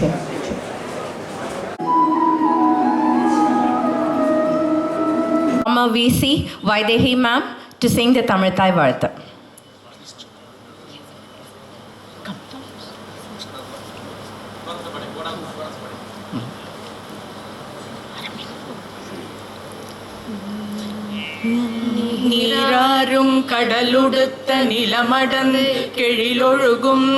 you. Former VC Vaidehi ma'am to sing the Tamil Thai Vartha. நீராறும் கடலுடுத்த நிலமடந்து கெழிலொழுகும்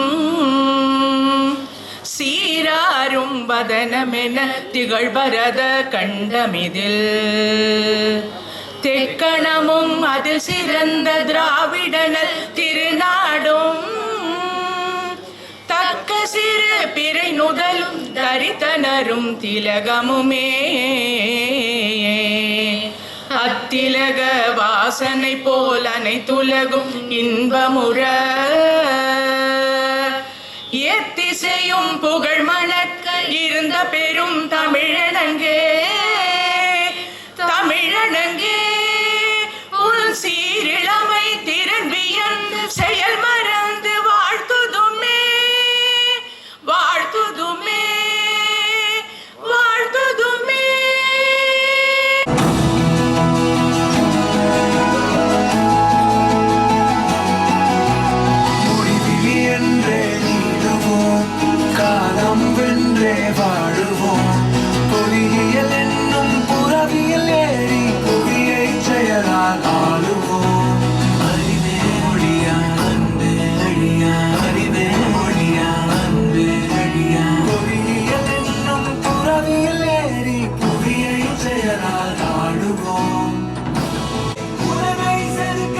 சீராரும் வதனமென திகழ்பரத கண்டமிதில் தெக்கணமும் அதில் சிறந்த திராவிடனல் திருநாடும் தக்க சிறு பிறை நுதலும் தரித்தனரும் திலகமுமே அத்திலக வாசனை போல் அனைத்துலகும் இன்பமுற எத்திசையும் புகழ் மணக்க இருந்த பெரும் தமிழனங்கே தமிழனங்கே உள் சீரிழமை திறன் வியந்து செயல் மறந்து வாழ்த்துதுமே வாழ்த்துதுமே வாழ்த்துதுமே. காலம் வென்றே வாழுவோம் பொறியியல் என்னும் புறவியல் ஏறி புவியை செயலால் ஆளுவோம். அறிவே மொழியா அன்பே அழியா அறிவே மொழியா அன்பே அழியா பொறியியல் என்னும் புறவியல் ஏறி புவியை செயலால் ஆளுவோம். உலகை செதுக்க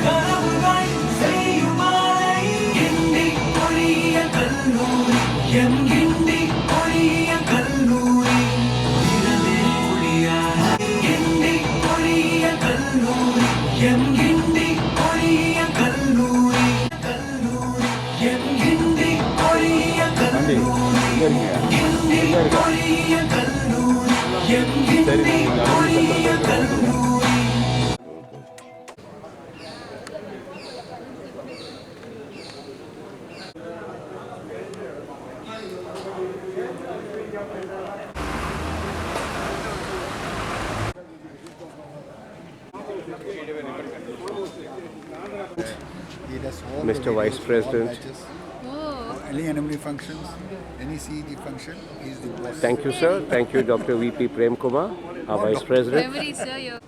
கனவுகள் செய்யுமாறை எண்ணி பொறியியல் கல்லூரி எம் கிண்டி பொறியியல் கல்லூரி இரவே ஒளியாய் எண்ணி பொறியியல் கல்லூரி எம் கிண்டி பொறியியல் கல்லூரி கல்லூரி எம் கிண்டி பொறியியல் கல்லூரி கிண்டி பொறியியல் கல்லூரி எம் கிண்டி பொறியியல் கல்லூரி. Mr. Vice President. Any annual functions, any CEG function, he is the boss. Thank you, sir. Thank you, Dr. V.P. Prem Kumar, our Vice President. Memory, sir.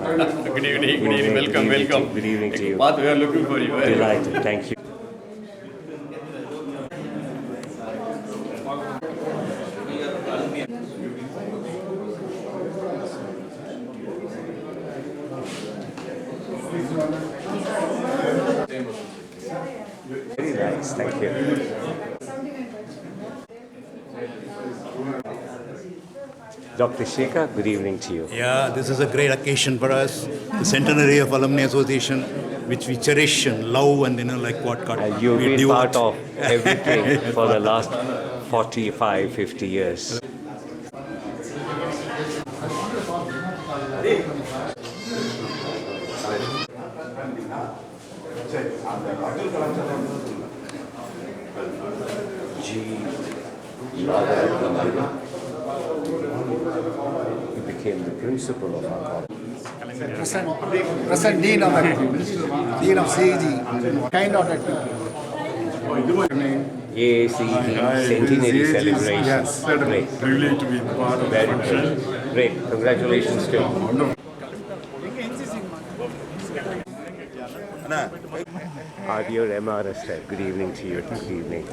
Good evening. Welcome. Good evening to you. Path, we are looking for you. Delighted. Thank you. Very nice. Thank you. Dr. Shekhar, good evening to you. Yeah, this is a great occasion for us, the centenary of Alumni Association, which we cherish and love, and like what God. And you've been part of everything for the last 45, 50 years. He became the principal of our college. Present Dean of CEG, kind of activity. AACE Centenary Celebration. Yes, Great. privilege to be part of the Very function. good. Great. Congratulations to you. Our dear MRS, good evening to you. Good evening.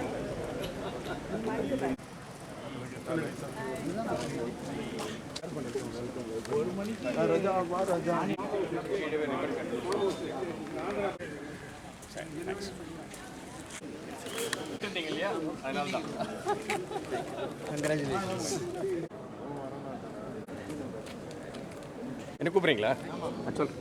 இல்லையா அதனால தான் என்ன கூப்பிடுறீங்களா சொல்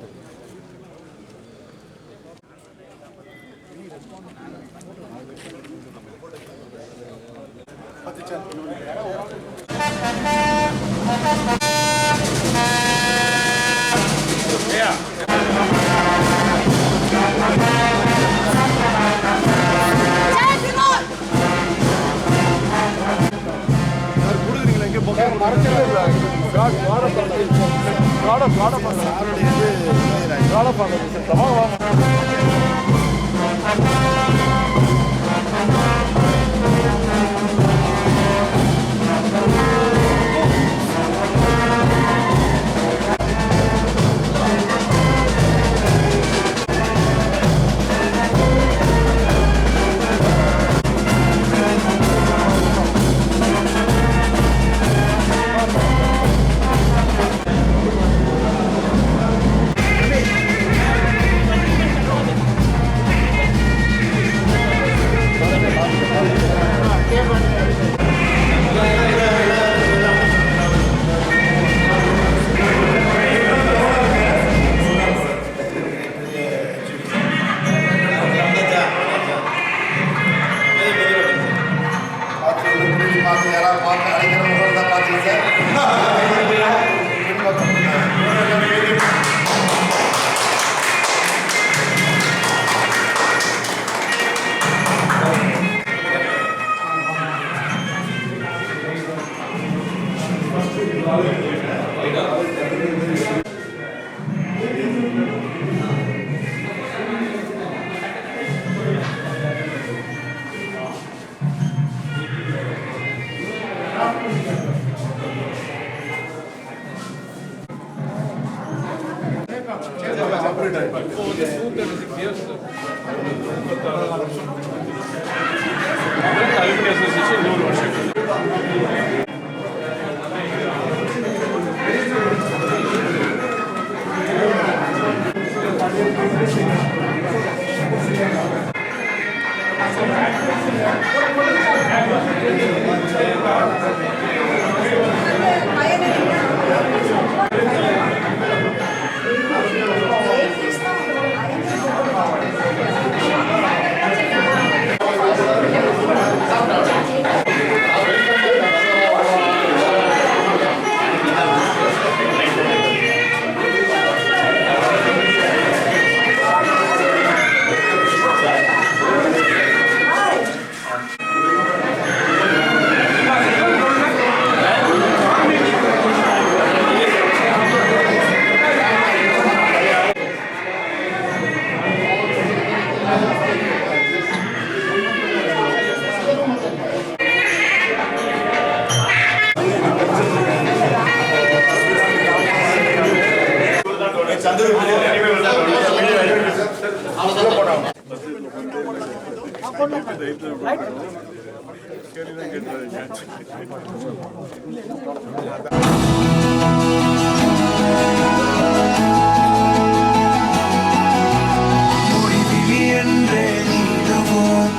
முடிவிலி என்றே நீடுவோம்,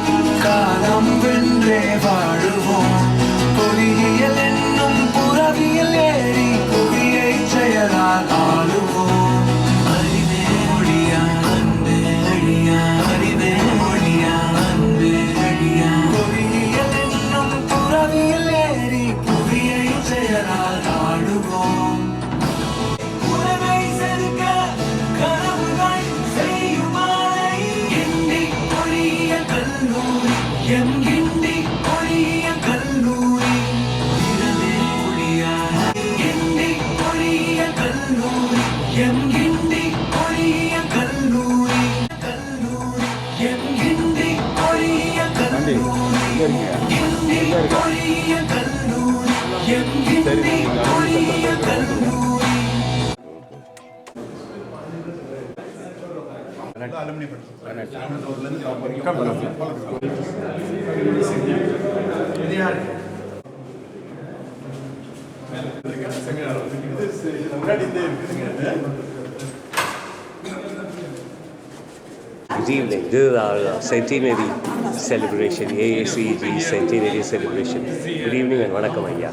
காலம் வென்றே வாழுவோம். பொறியியல் என்னும் புறவியல் ஏறி புவியை செயலால் ஆளுவோம். அறிவே மொழியா அன்பே அழியா, அறிவே மொழியா அன்பே அழியா. பொறியியல் என்னும் புறவியல் ஏறி புவியை செயலால் ஆளுவோம். உலகை செதுக்க கனவுகள் செய்யும் ஆலை. கிண்டி பொறியியல் கல்லூரி, எம் கிண்டி பொறியியல் கல்லூரி. இரவே ஒளியாய் கிண்டி பொறியியல் கல்லூரி, எம் கிண்டி பொறியியல் கல்லூரி. கல்லூரி, எம் கிண்டி பொறியியல் கல்லூரி. கிண்டி பொறியியல் கல்லூரி, எம் கிண்டி பொறியியல் கல்லூரி. Good evening. This is our centenary celebration, AACG centenary celebration. Good evening and vanakkam ayya.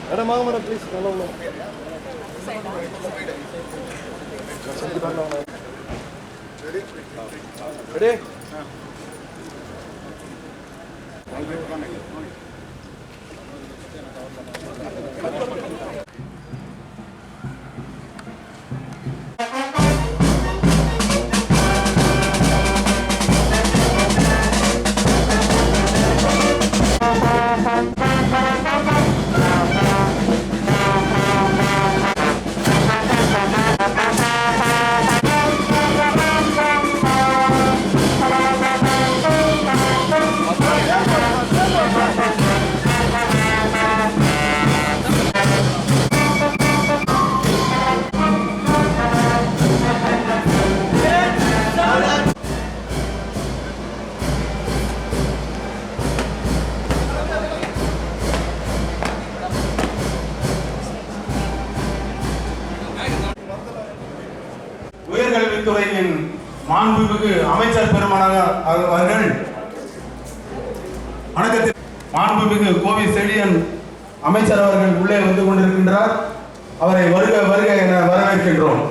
Madam வாங்க மேடம் ப்ளீஸ் நல்லா உள்ள ரெடி உயர்கல்வித்துறையின் மாண்புமிகு அமைச்சர் பெருமனாக அவர்கள் வணக்கத்தில் மாண்புமிகு கோவி செழியன் அமைச்சர் அவர்கள் உள்ளே வந்து கொண்டிருக்கின்றார். அவரை வருக வருக என வரவேற்கின்றோம்.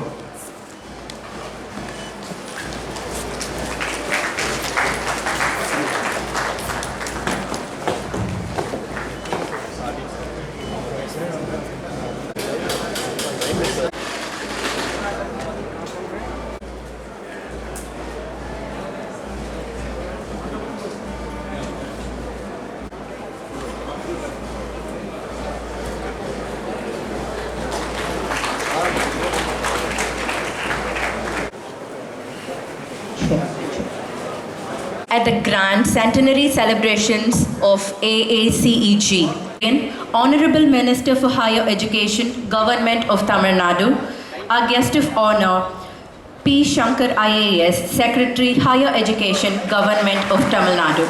At the grand centenary celebrations of AACEG, Honorable Minister for Higher Education, Government of Tamil Nadu, our guest of honor, P. Shankar IAS, Secretary, Higher Education, Government of Tamil Nadu.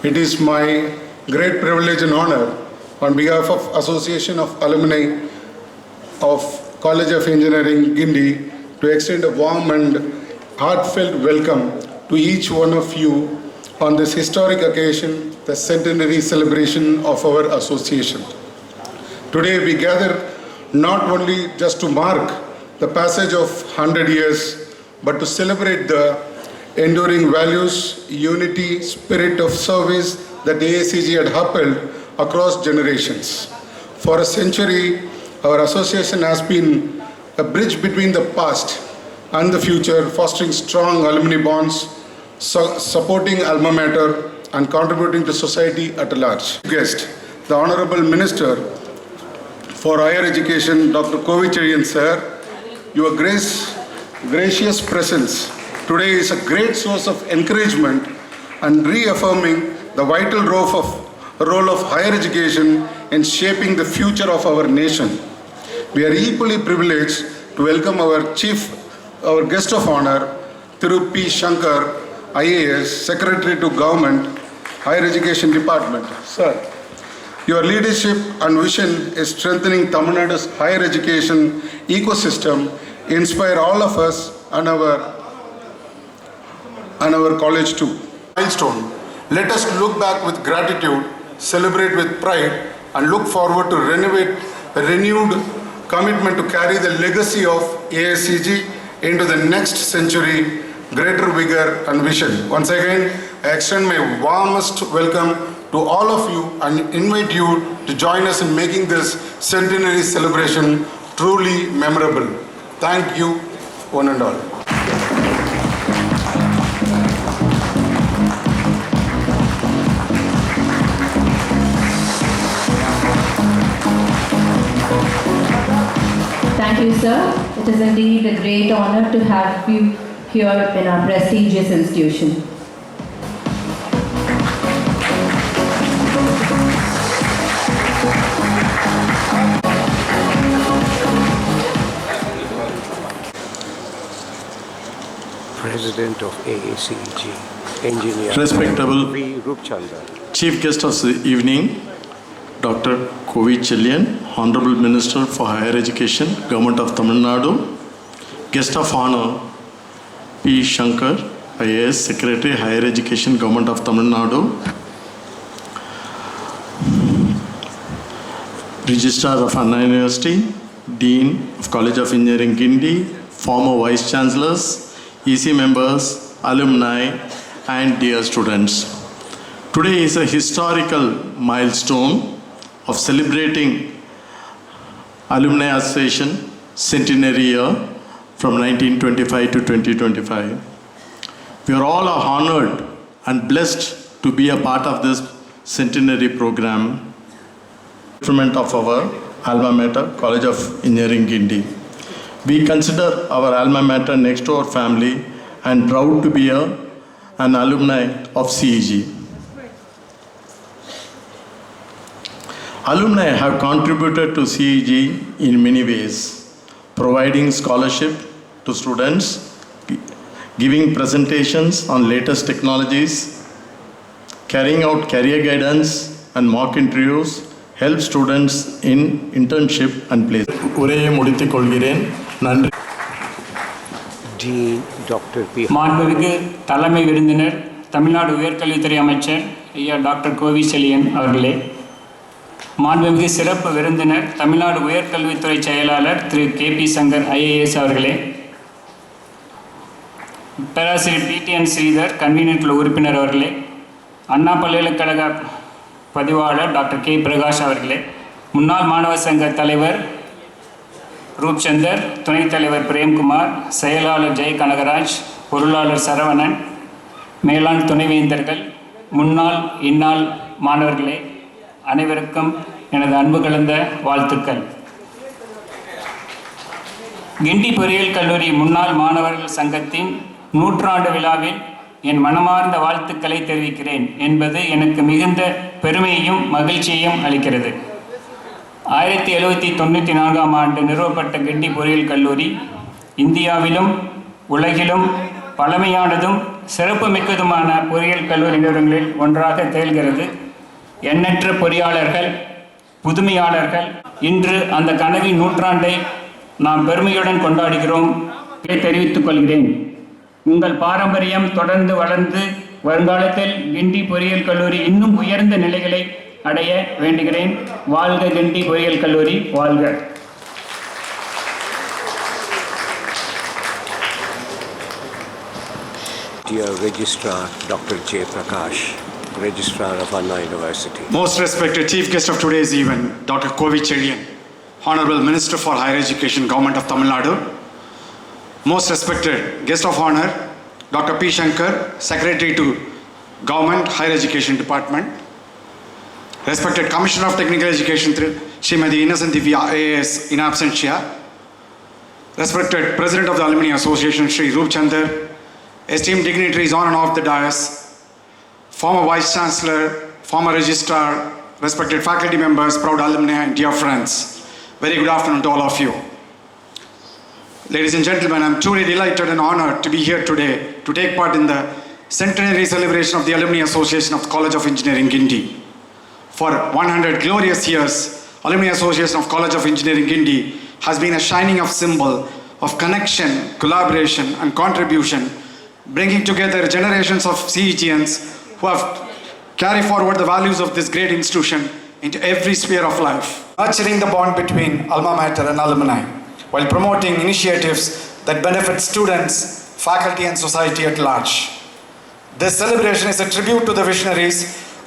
It is my great privilege and honor on behalf of Association of Alumni of College of Engineering, Guindy, to extend a warm and heartfelt welcome to each one of you on this historic occasion, the centenary celebration of our association. Today we gather not only just to mark the passage of 100 years, but to celebrate the enduring values, unity, spirit of service that AACG had upheld across generations. For a century, our association has been a bridge between the past and the future, fostering strong alumni bonds, supporting alma mater, and contributing to society at large. Guest, the Honorable Minister for Higher Education, Dr. Kovi Chelian sir, your gracious presence today is a great source of encouragement and reaffirming the vital role of higher education in shaping the future of our nation. We are equally privileged to welcome our guest of honor, Thiru P. Shankar, IAS, Secretary to Government, Higher Education Department. Sir, your leadership and vision is strengthening Tamil Nadu's higher education ecosystem, inspire all of us and our college too. Milestone. Let us look back with gratitude, celebrate with pride, and look forward to a renewed commitment to carry the legacy of AACG into the next century, greater vigor and vision. Once again, I extend my warmest welcome to all of you and invite you to join us in making this centenary celebration truly memorable. Thank you, one and all. Thank you, sir. It is indeed a great honor to have you here in our prestigious institution. President of AACG, Engineer Respectable V. Rupchandra. Chief Guest of the evening, Dr. Kovi Chelian, Honorable Minister for Higher Education, Government of Tamil Nadu. Guest of Honor, P. Shankar, IAS, Secretary, Higher Education, Government of Tamil Nadu. Registrar of Anna University, Dean of College of Engineering, Guindy, former Vice Chancellors, EC members, alumni, and dear students. Today is a historical milestone of celebrating Alumni Association centenary year from 1925 to 2025. We are all honored and blessed to be a part of this centenary program, development of our alma mater, College of Engineering, Guindy. We consider our alma mater next to our family and proud to be an alumni of CEG. Alumni have contributed to CEG in many ways, providing scholarship to students, giving presentations on latest technologies, carrying out career guidance and mock interviews, help students in internship and placement. உரையை முடித்துக் கொள்கிறேன். நன்றி. Dean Dr. P. மாண்புமிகு தலைமை விருந்தினர், தமிழ்நாடு உயர்கல்வித்துறை அமைச்சர் ஐயா டாக்டர் கோவி செலியன் அவர்களே, மாண்புமிகு சிறப்பு விருந்தினர், தமிழ்நாடு உயர்கல்வித்துறை செயலாளர் திரு KP சங்கர் IAS அவர்களே, பேராசிரியர் PTN ஸ்ரீதர் கன்வீனியன்ட் உறுப்பினர் அவர்களே, அண்ணா பல்கலைக்கழக பதிவாளர் டாக்டர் K. பிரகாஷ் அவர்களே, முன்னாள் மாணவர் சங்க தலைவர் ரூப்சந்தர், துணைத் தலைவர் பிரேம்குமார், செயலாளர் ஜெய் கனகராஜ், பொருளாளர் சரவணன், மேலாண் துணைவேந்தர்கள், முன்னாள் இந்நாள் மாணவர்களே, அனைவருக்கும் எனது அன்பு கலந்த வாழ்த்துக்கள். கிண்டி பொறியியல் கல்லூரி முன்னாள் மாணவர்கள் சங்கத்தின் 100ஆண்டு விழாவில் என் மனமார்ந்த வாழ்த்துக்களை தெரிவிக்கிறேன் என்பது எனக்கு மிகுந்த பெருமையையும் மகிழ்ச்சியையும் அளிக்கிறது. 1794ஆம் ஆண்டு நிறுவப்பட்ட கிண்டி பொறியியல் கல்லூரி இந்தியாவிலும் உலகிலும் பழமையானதும் சிறப்பு மிக்கதுமான பொறியியல் கல்லூரி நிறுவனங்களில் ஒன்றாக திகழ்கிறது. எண்ணற்ற பொறியாளர்கள், புதுமையாளர்கள், இன்று அந்த கனவின் நூற்றாண்டை நாம் பெருமையுடன் கொண்டாடுகிறோம். இதை தெரிவித்துக் கொள்கிறேன். உங்கள் பாரம்பரியம் தொடர்ந்து வளர்ந்து வருங்காலத்தில் கிண்டி பொறியியல் கல்லூரி இன்னும் உயர்ந்த நிலைகளை அடைய வேண்டுகிறேன். வாழ்க கிண்டி பொறியியல் கல்லூரி, வாழ்க. Dear Registrar Dr. J. Prakash, Registrar of Anna University. Most respected Chief Guest of today's event, Dr. Kovi Chelian, Honorable Minister for Higher Education, Government of Tamil Nadu. Most respected Guest of Honor, Dr. P. Shankar, Secretary to Government Higher Education Department. Respected Commissioner of Technical Education, Srimati Innocent Divya, AAS, in absentia. Respected President of the Alumni Association, Sri Roop Chandar. Esteemed dignitaries on and off the dais, former Vice Chancellor, former Registrar, respected faculty members, proud alumni, and dear friends. Very good afternoon to all of you. Ladies and gentlemen, I'm truly delighted and honored to be here today to take part in the centenary celebration of the Alumni Association of the College of Engineering, Guindy. For 100 glorious years, Alumni Association of College of Engineering, Guindy has been a shining of symbol of connection, collaboration, and contribution, bringing together generations of CEGNs who have carried forward the values of this great institution into every sphere of life, nurturing the bond between alma mater and alumni, while promoting initiatives that benefit students, faculty, and society at large. This celebration is a tribute to the visionaries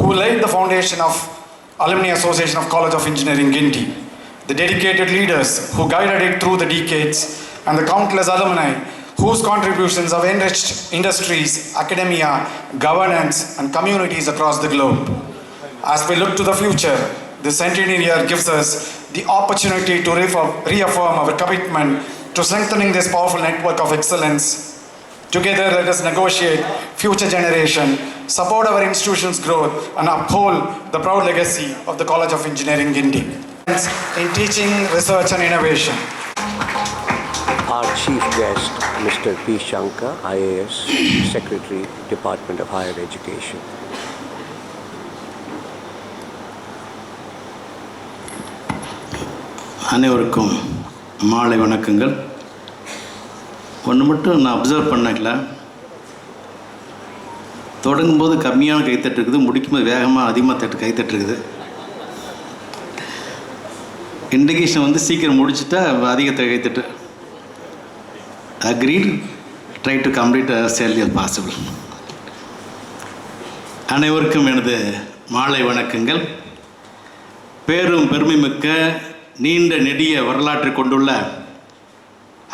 who laid the foundation of Alumni Association of College of Engineering, Guindy, the dedicated leaders who guided it through the decades, and the countless alumni whose contributions have enriched industries, academia, governance, and communities across the globe. As we look to the future, this centenary year gives us the opportunity to reaffirm our commitment to strengthening this powerful network of excellence. Together, let us negotiate future generation, support our institution's growth, and uphold the proud legacy of the College of Engineering, Guindy in teaching, research, and innovation. Our chief guest, Mr. P. Shankar, IAS, Secretary, Department of Higher Education. அனைவருக்கும் மாலை வணக்கங்கள். ஒன்று மட்டும் நான் observe பண்ணல, தொடங்கும்போது கம்மியான கைத்தட்டு இருக்குது, முடிக்கும்போது வேகமாக அதிகமாக கைத்தட்டு இருக்குது. இண்டிகேஷன் வந்து சீக்கிரம் முடிச்சுட்டா அதிகத்தை கைத்தட்டு. Agreed, try to complete as early as possible. அனைவருக்கும் எனது மாலை வணக்கங்கள். பேரும் பெருமைமிக்க நீண்ட நெடிய வரலாற்றை கொண்டுள்ள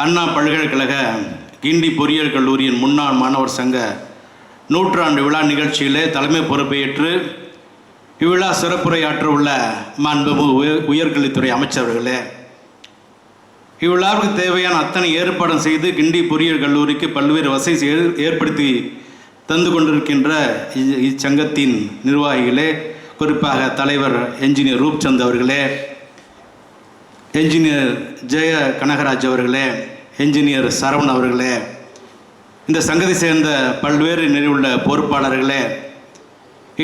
அண்ணா பல்கலைக்கழக கிண்டி பொறியியல் கல்லூரியின் முன்னாள் மாணவர் சங்க நூற்றாண்டு விழா நிகழ்ச்சியிலே தலைமை பொறுப்பேற்று இவ்விழா சிறப்புரையாற்ற உள்ள மாண்புமிகு உயர்கல்வித்துறை அமைச்சர்களே, இவ்விழாவுக்கு தேவையான அத்தனை ஏற்பாடும் செய்து கிண்டி பொறியியல் கல்லூரிக்கு பல்வேறு வசதி ஏற்படுத்தி தந்து கொண்டிருக்கின்ற இச்சங்கத்தின் நிர்வாகிகளே, குறிப்பாக தலைவர் என்ஜினியர் ரூப்சந்த் அவர்களே, என்ஜினியர் ஜெய கனகராஜ் அவர்களே, என்ஜினியர் சரவணன் அவர்களே, இந்த சங்கத்தை சேர்ந்த பல்வேறு நிறைவுள்ள பொறுப்பாளர்களே,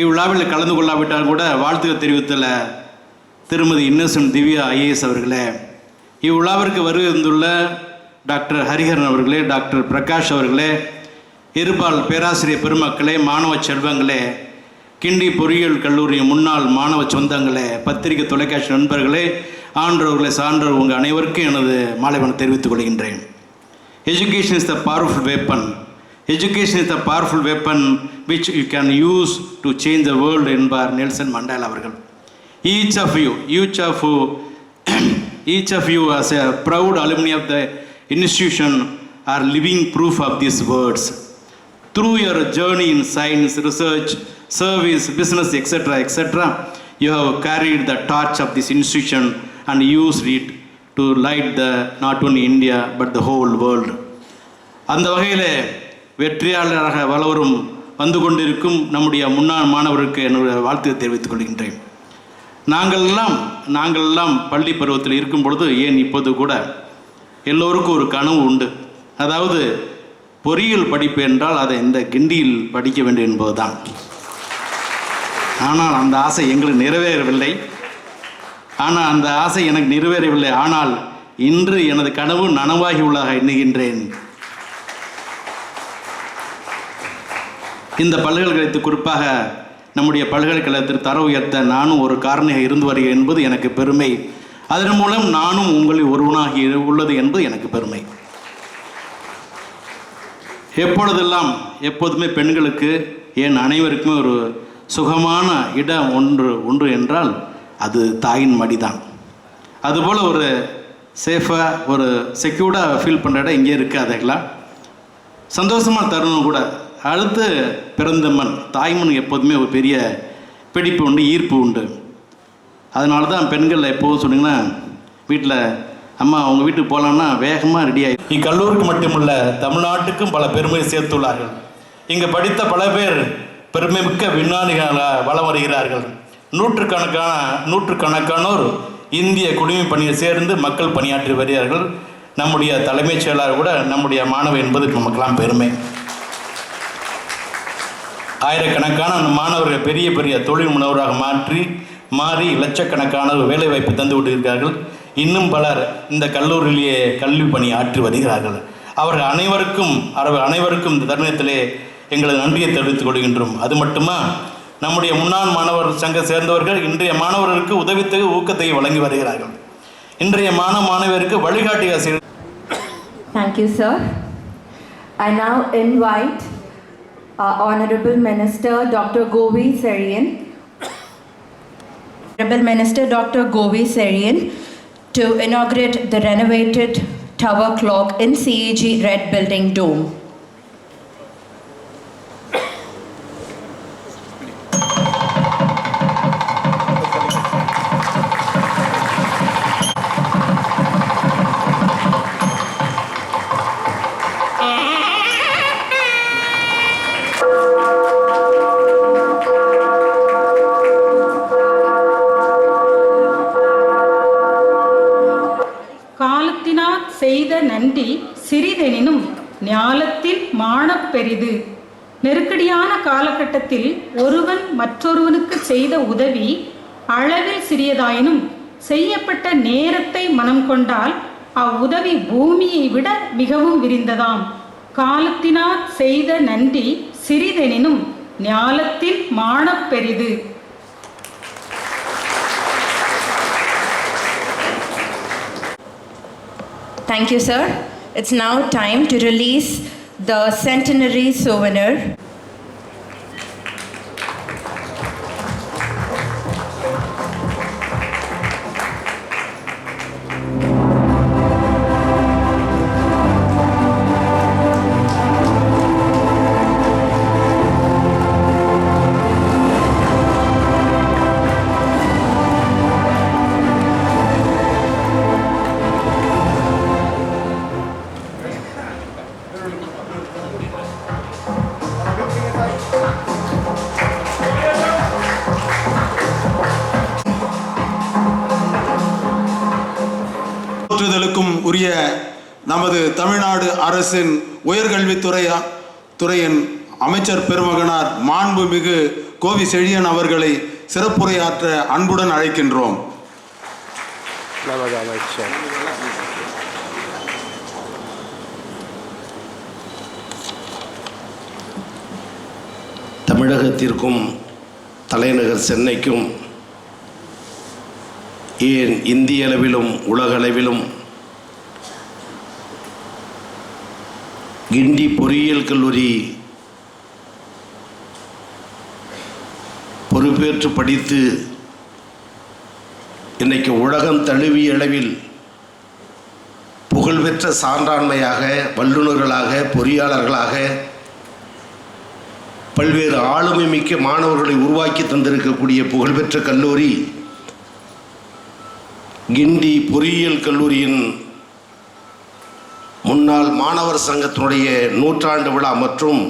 இவ்விழாவில் கலந்து கொள்ளாவிட்டால் கூட வாழ்த்துக்கள் தெரிவித்துள்ள திருமதி இன்னசென்ட் திவ்யா ஐஏஎஸ் அவர்களே, இவ்விழாவிற்கு வருகின்றுள்ள டாக்டர் ஹரிஹரன் அவர்களே, டாக்டர் பிரகாஷ் அவர்களே, இருபால் பேராசிரியர் பெருமக்களே, மாணவ செல்வங்களே, கிண்டி பொறியியல் கல்லூரி முன்னாள் மாணவ சொந்தங்களே, பத்திரிகை தொலைக்காட்சி நண்பர்களே, ஆன்றவர்களே, சான்றோர், உங்கள் அனைவருக்கும் எனது மாலை வணக்கம் தெரிவித்துக் கொள்கின்றேன். Education is the powerful weapon. Education is the powerful weapon which you can use to change the world என்பார் நெல்சன் மண்டேலா அவர்கள். Each of you as a proud alumni of the institution are living proof of these words. Through your journey in science, research, service, business, etc., you have carried the torch of this institution and used it to light the not only India but the whole world. அந்த வகையில் வெற்றியாளராக வளரும் வந்து கொண்டிருக்கும் நம்முடைய முன்னாள் மாணவருக்கு என்னுடைய வாழ்த்து தெரிவித்துக் கொள்கின்றேன். நாங்கள் எல்லாம் பள்ளி பருவத்தில் இருக்கும் பொழுது, ஏன் இப்போது கூட எல்லோருக்கும் ஒரு கனவு உண்டு. அதாவது பொறியியல் படிப்பு என்றால் அதை இந்த கிண்டியில் படிக்க வேண்டும் என்பதுதான். ஆனால் அந்த ஆசை எங்களுக்கு நிறைவேறவில்லை. ஆனால் இன்று எனது கனவு நனவாகி உள்ளதாக எண்ணுகின்றேன். இந்த பல்கலைக்கழகத்துக்கு குறிப்பாக நம்முடைய பல்கலைக்கழகத்திற்கு தர உயர்த்த நானும் ஒரு காரணியாக இருந்து வருகிறேன் என்பது எனக்கு பெருமை. அதன் மூலம் நானும் உங்களில் ஒருவனாகி உள்ளது என்பது எனக்கு பெருமை. எப்போதுமே பெண்களுக்கு ஏன் அனைவருக்குமே ஒரு சுகமான இடம் ஒன்று என்றால் அது தாயின் மடிதான். அதுபோல் ஒரு சேஃபாக ஒரு செக்யூர்டாக ஃபீல் பண்ணுற இடம் இங்கே இருக்காதுங்களா. சந்தோஷமாக தருணம் கூட. அடுத்து பிறந்தம்மன் தாய்மன் எப்போதுமே ஒரு பெரிய பிடிப்பு உண்டு, ஈர்ப்பு உண்டு. அதனால தான் பெண்கள் எப்போது சொன்னீங்கன்னா வீட்டில் அம்மா அவங்க வீட்டுக்கு போகலான்னா வேகமாக ரெடி ஆகி இக்கல்லூரிக்கு மட்டுமல்ல தமிழ்நாட்டுக்கும் பல பெருமை சேர்த்துள்ளார்கள். இங்கே படித்த பல பேர் பெருமை மிக்க விஞ்ஞானிகளாக வலம் வருகிறார்கள். நூற்றுக்கணக்கானோர் இந்திய குடிமைப் பணியில் சேர்ந்து மக்கள் பணியாற்றி வருகிறார்கள். நம்முடைய தலைமைச் செயலாளர் கூட நம்முடைய மாணவர் என்பது நமக்கெல்லாம் பெருமை. ஆயிரக்கணக்கான மாணவர்கள் பெரிய பெரிய தொழில் முனைவராக மாறி லட்சக்கணக்கான வேலைவாய்ப்பு தந்து விட்டிருக்கிறார்கள். இன்னும் பலர் இந்த கல்லூரியிலேயே கல்வி பணி ஆற்றி வருகிறார்கள். அவர்கள் அனைவருக்கும் இந்த தருணத்திலே எங்களது நன்றியை தெரிவித்துக் கொள்கின்றோம். அது மட்டுமா, நம்முடைய முன்னாள் மாணவர் சங்க சேர்ந்தவர்கள் இன்றைய மாணவர்களுக்கு உதவித்தொகை ஊக்கத்தை வழங்கி வருகிறார்கள். இன்றைய மாணவருக்கு வழிகாட்டியாக. Thank you, sir. I now invite our Honorable Minister Dr. Govi Serian. Honorable Minister Dr. Govi Serian to inaugurate the renovated tower clock in CEG Red Building Dome. காலத்தினாற் செய்த நன்றி சிறிதெனினும் ஞாலத்தில் மாணப் பெரிது. நெருக்கடியான காலகட்டத்தில் ஒருவன் மற்றொருவனுக்கு செய்த உதவி அளவில் சிறியதாயினும் செய்யப்பட்ட நேரத்தை மனம் கொண்டால் அவ்வுதவி பூமியை விட மிகவும் விரிந்ததாம். காலத்தினாற் செய்த நன்றி சிறிதெனினும் ஞாலத்தில் மாணப் பெரிது. Thank you, sir. It's now time to release the centenary souvenir. போற்றுதலுக்கும் உரிய நமது தமிழ்நாடு அரசின் உயர்கல்வித்துறையின் அமைச்சர் பெருமகனார் மாண்புமிகு கோவி செழியன் அவர்களை சிறப்புரையாற்ற அன்புடன் அழைக்கின்றோம். நமது அமைச்சர் தமிழகத்திற்கும் தலைநகர் சென்னைக்கும் ஏன் இந்திய அளவிலும் உலக அளவிலும் கிண்டி பொறியியல் கல்லூரி பொறுப்பேற்று படித்து இன்றைக்கு உலகம் தழுவிய அளவில் புகழ்பெற்ற சான்றாண்மையாக, வல்லுநர்களாக, பொறியாளர்களாக பல்வேறு ஆளுமை மிக்க மாணவர்களை உருவாக்கி தந்திருக்கக்கூடிய புகழ்பெற்ற கல்லூரி கிண்டி பொறியியல் கல்லூரியின் முன்னாள் மாணவர் சங்கத்தினுடைய 100ஆண்டு விழா மற்றும்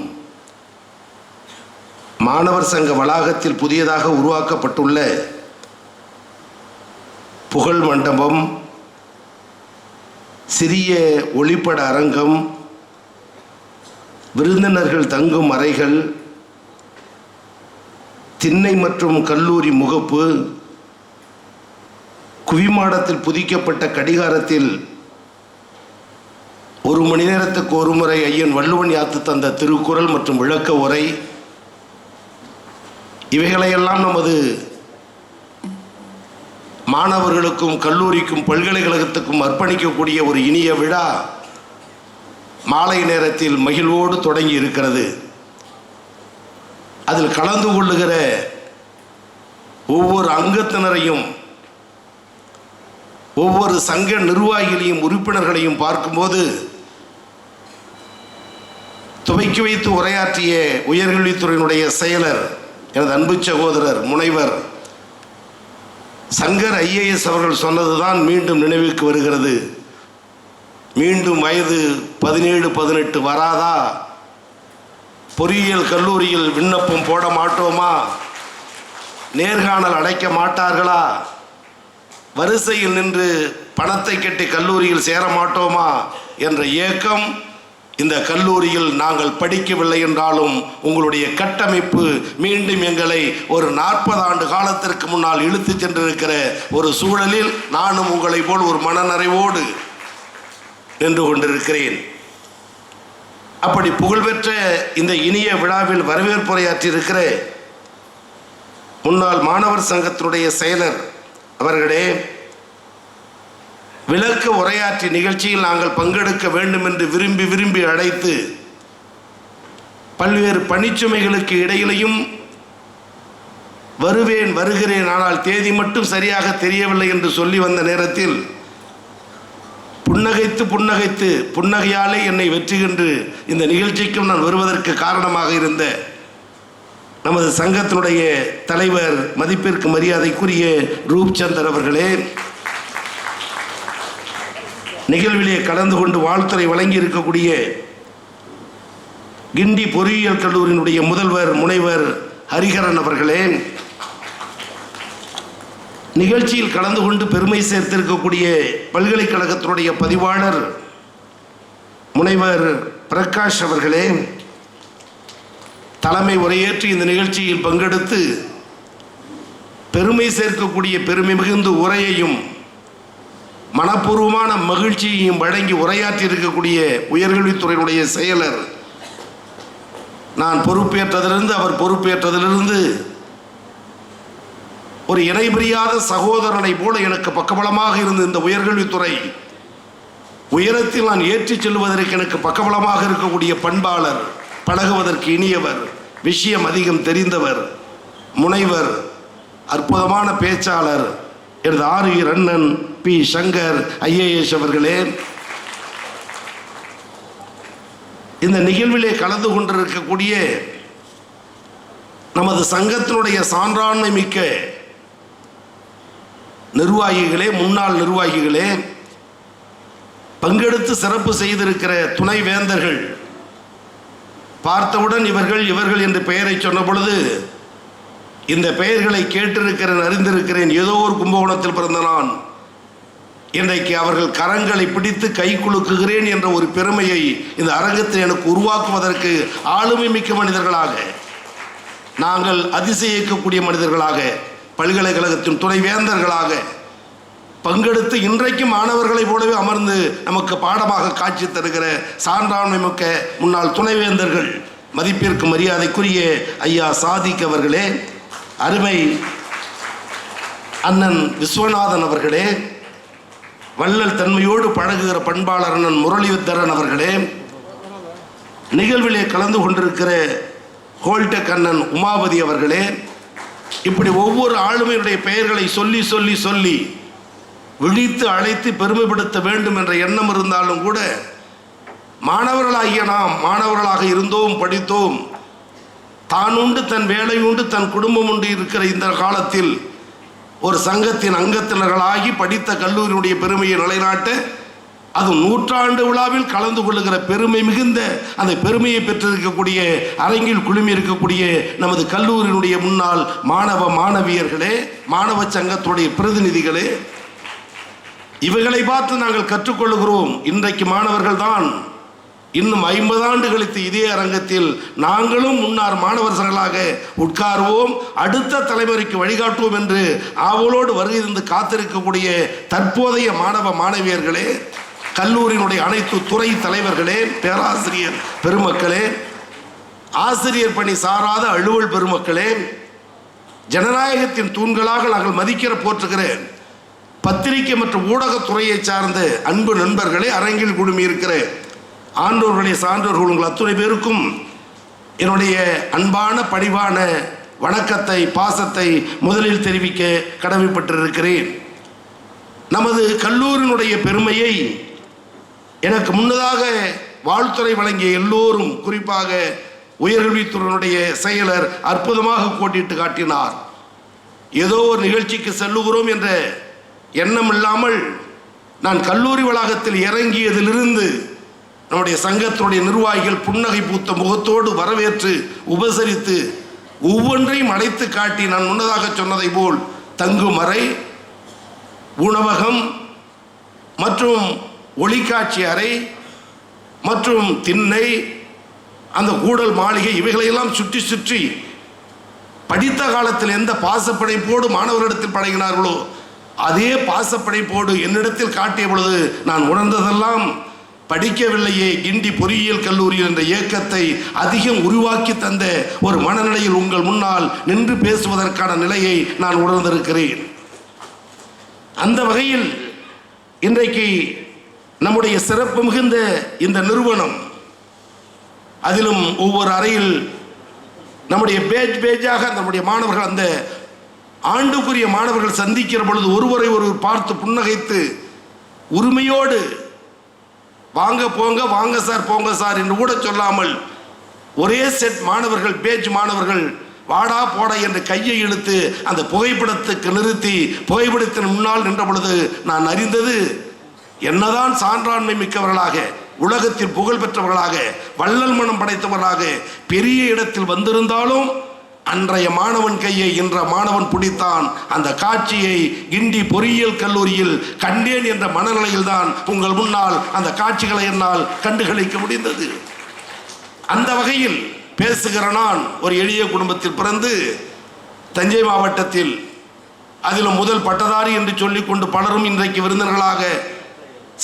மாணவர் சங்க வளாகத்தில் புதியதாக உருவாக்கப்பட்டுள்ள புகழ் மண்டபம், சிறிய ஒளிப்பட அரங்கம், விருந்தினர்கள் தங்கும் அறைகள், திண்ணை மற்றும் கல்லூரி முகப்பு, குவிமாடத்தில் புதிக்கப்பட்ட கடிகாரத்தில் 1 மணி நேரத்துக்கு ஒரு முறை ஐயன் வள்ளுவன் யாத்து தந்த திருக்குறள் மற்றும் விளக்க உரை, இவைகளையெல்லாம் நமது மாணவர்களுக்கும் கல்லூரிக்கும் பல்கலைக்கழகத்துக்கும் அர்ப்பணிக்கக்கூடிய ஒரு இனிய விழா மாலை நேரத்தில் மகிழ்வோடு தொடங்கி இருக்கிறது. அதில் கலந்து கொள்ளுகிற ஒவ்வொரு அங்கத்தினரையும், ஒவ்வொரு சங்க நிர்வாகிகளையும் உறுப்பினர்களையும் பார்க்கும்போது துவக்கி வைத்து உரையாற்றிய உயர்கல்வித்துறையினுடைய செயலர் எனது அன்பு சகோதரர் முனைவர் சங்கர் IAS அவர்கள் சொன்னதுதான் மீண்டும் நினைவுக்கு வருகிறது. மீண்டும் வயது 17, 18 வராதா? பொறியியல் கல்லூரியில் விண்ணப்பம் போட மாட்டோமா? நேர்காணல் அடைக்க மாட்டார்களா? வரிசையில் நின்று பணத்தை கட்டி கல்லூரியில் சேர மாட்டோமா என்ற ஏக்கம் இந்த கல்லூரியில் நாங்கள் படிக்கவில்லை என்றாலும் உங்களுடைய கட்டமைப்பு மீண்டும் எங்களை ஒரு 40 ஆண்டு காலத்திற்கு முன்னால் இழுத்து சென்றிருக்கிற ஒரு சூழலில் நானும் உங்களை போல் ஒரு மனநிறைவோடு நின்று கொண்டிருக்கிறேன். அப்படி புகழ்பெற்ற இந்த இனிய விழாவில் வரவேற்புரையாற்றியிருக்கிற முன்னாள் மாணவர் சங்கத்தினுடைய செயலர் அவர்களே, விளக்க உரையாற்றி நிகழ்ச்சியில் நாங்கள் பங்கெடுக்க வேண்டும் என்று விரும்பி அழைத்து பல்வேறு பணிச்சுமைகளுக்கு இடையிலையும் வருகிறேன், ஆனால் தேதி மட்டும் சரியாக தெரியவில்லை என்று சொல்லி வந்த நேரத்தில் புன்னகைத்து புன்னகையாலே என்னை வெற்றுகின்று இந்த நிகழ்ச்சிக்கும் நான் வருவதற்கு காரணமாக இருந்த நமது சங்கத்தினுடைய தலைவர் மதிப்பிற்கு மரியாதைக்குரிய ரூப்சந்தர் அவர்களே, நிகழ்விலே கலந்து கொண்டு வாழ்த்துறை வழங்கி இருக்கக்கூடிய கிண்டி பொறியியல் கல்லூரியினுடைய முதல்வர் முனைவர் ஹரிஹரன் அவர்களே, நிகழ்ச்சியில் கலந்து கொண்டு பெருமை சேர்த்திருக்கக்கூடிய பல்கலைக்கழகத்தினுடைய பதிவாளர் முனைவர் பிரகாஷ் அவர்களே, தலைமை உரையேற்றி இந்த நிகழ்ச்சியில் பங்கெடுத்து பெருமை சேர்க்கக்கூடிய பெருமை மிகுந்த உரையையும் மனப்பூர்வமான மகிழ்ச்சியையும் வழங்கி உரையாற்றி இருக்கக்கூடிய உயர்கல்வித்துறையினுடைய செயலர், நான் பொறுப்பேற்றதிலிருந்து அவர் பொறுப்பேற்றதிலிருந்து ஒரு இணைபிரியாத சகோதரனை போல எனக்கு பக்கபலமாக இருந்த இந்த உயர்கல்வித்துறை உயரத்தில் நான் ஏற்றிச் செல்வதற்கு எனக்கு பக்கபலமாக இருக்கக்கூடிய பண்பாளர், பழகுவதற்கு இனியவர், விஷயம் அதிகம் தெரிந்தவர், முனைவர், அற்புதமான பேச்சாளர் எனது ஆரியர் அண்ணன் பி. சங்கர் IAS அவர்களே, இந்த நிகழ்விலே கலந்து கொண்டிருக்கக்கூடிய நமது சங்கத்தினுடைய சான்றாண்மை மிக்க நிர்வாகிகளே, முன்னாள் நிர்வாகிகளே, பங்கெடுத்து சிறப்பு செய்திருக்கிற துணை வேந்தர்கள், பார்த்தவுடன் இவர்கள் என்று பெயரை சொன்ன பொழுது இந்த பெயர்களை கேட்டிருக்கிறேன், அறிந்திருக்கிறேன். ஏதோ ஒரு கும்பகோணத்தில் பிறந்த நான் இன்றைக்கு அவர்கள் கரங்களை பிடித்து கை குலுக்குகிறேன் என்ற ஒரு பெருமையை இந்த அரங்கத்தில் எனக்கு உருவாக்குவதற்கு ஆளுமை மிக்க மனிதர்களாக, நாங்கள் அதிசயிக்கக்கூடிய மனிதர்களாக, பல்கலைக்கழகத்தின் துணைவேந்தர்களாக பங்கெடுத்து இன்றைக்கு மாணவர்களைப் போலவே அமர்ந்து நமக்கு பாடமாக காட்சி தருகிற சான்றாண்மை மிக்க முன்னாள் துணைவேந்தர்கள், மதிப்பிற்கு மரியாதைக்குரிய ஐயா சாதிக் அவர்களே, அருமை அண்ணன் விஸ்வநாதன் அவர்களே, வள்ளல் தன்மையோடு பழகுகிற பண்பாளர் அண்ணன் முரளிதரன் அவர்களே, நிகழ்விலே கலந்து கொண்டிருக்கிற ஹோல்டெக் அண்ணன் உமாபதி அவர்களே, இப்படி ஒவ்வொரு ஆளுமையுடைய பெயர்களை சொல்லி சொல்லி சொல்லி விழித்து அழைத்து பெருமைப்படுத்த வேண்டும் என்ற எண்ணம் இருந்தாலும் கூட மாணவர்களாகிய நாம் மாணவர்களாக இருந்தோம், படித்தோம், தான் உண்டு தன் வேலை உண்டு தன் குடும்பம் உண்டு இருக்கிற இந்த காலத்தில் ஒரு சங்கத்தின் அங்கத்தினர்களாகி படித்த கல்லூரியினுடைய பெருமையை நிலைநாட்ட, அது 100ஆண்டு விழாவில் கலந்து கொள்ளுகிற பெருமை மிகுந்த அந்த பெருமையை பெற்றிருக்கக்கூடிய அரங்கில் குழுமி இருக்கக்கூடிய நமது கல்லூரியினுடைய முன்னாள் மாணவ மாணவியர்களே, மாணவ சங்கத்துடைய பிரதிநிதிகளே, இவைகளை பார்த்து நாங்கள் கற்றுக்கொள்கிறோம். இன்றைக்கு மாணவர்கள் தான் இன்னும் 50 ஆண்டு கழித்து இதே அரங்கத்தில் நாங்களும் முன்னார் மாணவர் சங்கங்களாக உட்காருவோம், அடுத்த தலைமுறைக்கு வழிகாட்டுவோம் என்று ஆவலோடு வருகை தந்து காத்திருக்கக்கூடிய தற்போதைய மாணவ மாணவியர்களே, கல்லூரியினுடைய அனைத்து துறை தலைவர்களே, பேராசிரியர் பெருமக்களே, ஆசிரியர் பணி சாராத அலுவல் பெருமக்களே, ஜனநாயகத்தின் தூண்களாக நாங்கள் மதிக்கிற போற்றுகிறேன் பத்திரிகை மற்றும் ஊடகத்துறையை சார்ந்த அன்பு நண்பர்களே, அரங்கில் குழுமி இருக்கிற ஆண்டோர்களுடைய சான்றோர்கள் உங்கள் அத்துணை பேருக்கும் என்னுடைய அன்பான பணிவான வணக்கத்தை பாசத்தை முதலில் தெரிவிக்க கடமைப்பட்டிருக்கிறேன். நமது கல்லூரியினுடைய பெருமையை எனக்கு முன்னதாக வாழ்த்துறை வழங்கிய எல்லோரும், குறிப்பாக உயர்கல்வித்துறையினுடைய செயலர் அற்புதமாக கோட்டிட்டு காட்டினார். ஏதோ ஒரு நிகழ்ச்சிக்கு செல்லுகிறோம் என்ற எண்ணம் இல்லாமல் நான் கல்லூரி வளாகத்தில் இறங்கியதிலிருந்து நம்முடைய சங்கத்தினுடைய நிர்வாகிகள் புன்னகை பூத்த முகத்தோடு வரவேற்று உபசரித்து ஒவ்வொன்றையும் அடைத்து காட்டி, நான் முன்னதாக சொன்னதை போல் தங்கும் அறை, உணவகம் மற்றும் ஒளிக்காட்சி அறை மற்றும் திண்ணை, அந்த கூடல் மாளிகை, இவைகளையெல்லாம் சுற்றி சுற்றி படித்த காலத்தில் எந்த பாசப்படைப்போடு மாணவர்களிடத்தில் பழகினார்களோ அதே பாசப்படைப்போடு என்னிடத்தில் காட்டிய பொழுது நான் உணர்ந்ததெல்லாம், படிக்கவில்லையே கிண்டி பொறியியல் கல்லூரி என்ற இயக்கத்தை அதிகம் உருவாக்கி தந்த ஒரு மனநிலையில் உங்கள் முன்னால் நின்று பேசுவதற்கான நிலையை நான் உணர்ந்திருக்கிறேன். அந்த வகையில் இன்றைக்கு நம்முடைய சிறப்பு மிகுந்த இந்த நிறுவனம், அதிலும் ஒவ்வொரு அறையில் நம்முடைய பேஜாக நம்முடைய மாணவர்கள், அந்த ஆண்டுக்குரிய மாணவர்கள் சந்திக்கிற பொழுது ஒருவரை ஒருவர் பார்த்து புன்னகைத்து உரிமையோடு வாங்க போங்க, வாங்க சார் போங்க சார் என்று கூட சொல்லாமல் ஒரே செட் மாணவர்கள், பேஜ் மாணவர்கள் வாடா போடா என்று கையை இழுத்து அந்த புகைப்படத்துக்கு நிறுத்தி புகைப்படத்தின் முன்னால் நின்ற பொழுது நான் அறிந்தது, என்னதான் சான்றாண்மை மிக்கவர்களாக, உலகத்தில் புகழ் பெற்றவர்களாக, வள்ளல் மனம் படைத்தவர்களாக பெரிய இடத்தில் வந்திருந்தாலும் அன்றைய மாணவன் கையை இன்ற மாணவன் பிடித்தான். அந்த காட்சியை கிண்டி பொறியியல் கல்லூரியில் கண்டேன் என்ற மனநிலையில் தான் உங்கள் முன்னால் அந்த காட்சிகளை என்னால் கண்டுகளிக்க முடிந்தது. அந்த வகையில் பேசுகிற நான் ஒரு எளிய குடும்பத்தில் பிறந்து தஞ்சை மாவட்டத்தில், அதிலும் முதல் பட்டதாரி என்று சொல்லிக்கொண்டு பலரும் இன்றைக்கு விருந்தினர்களாக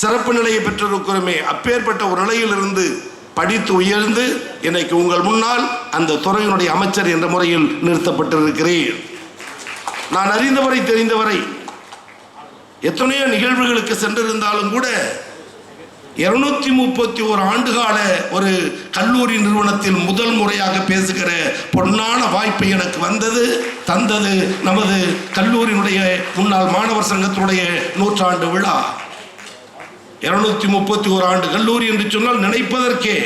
சிறப்பு நிலையை பெற்றிருக்கிறோமே, அப்பேற்பட்ட ஒரு நிலையிலிருந்து படித்து உயர்ந்து இன்றைக்கு உங்கள் முன்னால் அந்த துறையினுடைய அமைச்சர் என்ற முறையில் நிறுத்தப்பட்டிருக்கிறேன். நான் அறிந்தவரை தெரிந்தவரை எத்தனையோ நிகழ்வுகளுக்கு சென்றிருந்தாலும் கூட 231 ஆண்டுகால ஒரு கல்லூரி நிறுவனத்தில் முதல் முறையாக பேசுகிற பொன்னான வாய்ப்பை எனக்கு தந்தது நமது கல்லூரியினுடைய முன்னாள் மாணவர் சங்கத்தினுடைய 100ஆண்டு விழா. 231 ஆண்டு கல்லூரி என்று சொன்னால் நினைப்பதற்கே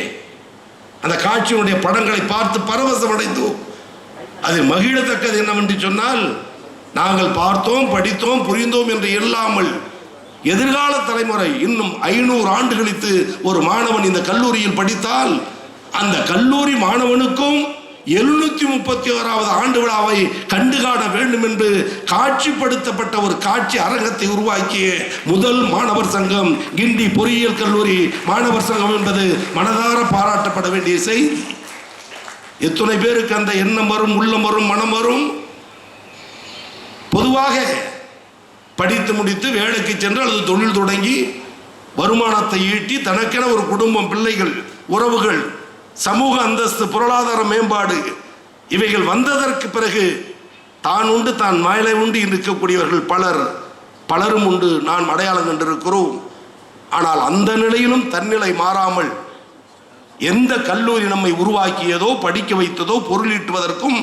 அந்த காட்சியினுடைய படங்களை பார்த்து பரவசமடைந்தோம். அதில் மகிழத்தக்கது என்னவென்று சொன்னால், நாங்கள் பார்த்தோம், படித்தோம், புரிந்தோம் என்று இல்லாமல் எதிர்கால தலைமுறை இன்னும் 500 ஆண்டு கழித்து ஒரு மாணவன் இந்த கல்லூரியில் படித்தால் அந்த கல்லூரி மாணவனுக்கும் 731வது ஆண்டு விழாவை கண்டுகாண வேண்டும் என்று காட்சிப்படுத்தப்பட்ட ஒரு காட்சி அரங்கத்தை உருவாக்கிய முதல் மாணவர் சங்கம் கிண்டி பொறியியல் கல்லூரி மாணவர் சங்கம் என்பது மனதார பாராட்டப்பட வேண்டிய செய்தி. எத்தனை பேருக்கு அந்த எண்ணம் வரும், உள்ளம் வரும், மனம் வரும்? பொதுவாக படித்து முடித்து வேலைக்கு சென்று அல்லது தொழில் தொடங்கி வருமானத்தை ஈட்டி தனக்கென ஒரு குடும்பம், பிள்ளைகள், உறவுகள், சமூக அந்தஸ்து, பொருளாதார மேம்பாடு இவைகள் வந்ததற்கு பிறகு தான் உண்டு தான் மேலே உண்டு இருக்கக்கூடியவர்கள் பலரும் உண்டு, நாம் அடையாளம் கண்டிருக்கிறோம். ஆனால் அந்த நிலையிலும் தன்னிலை மாறாமல் எந்த கல்லூரி நம்மை உருவாக்கியதோ, படிக்க வைத்ததோ, பொருளீட்டுவதற்கும்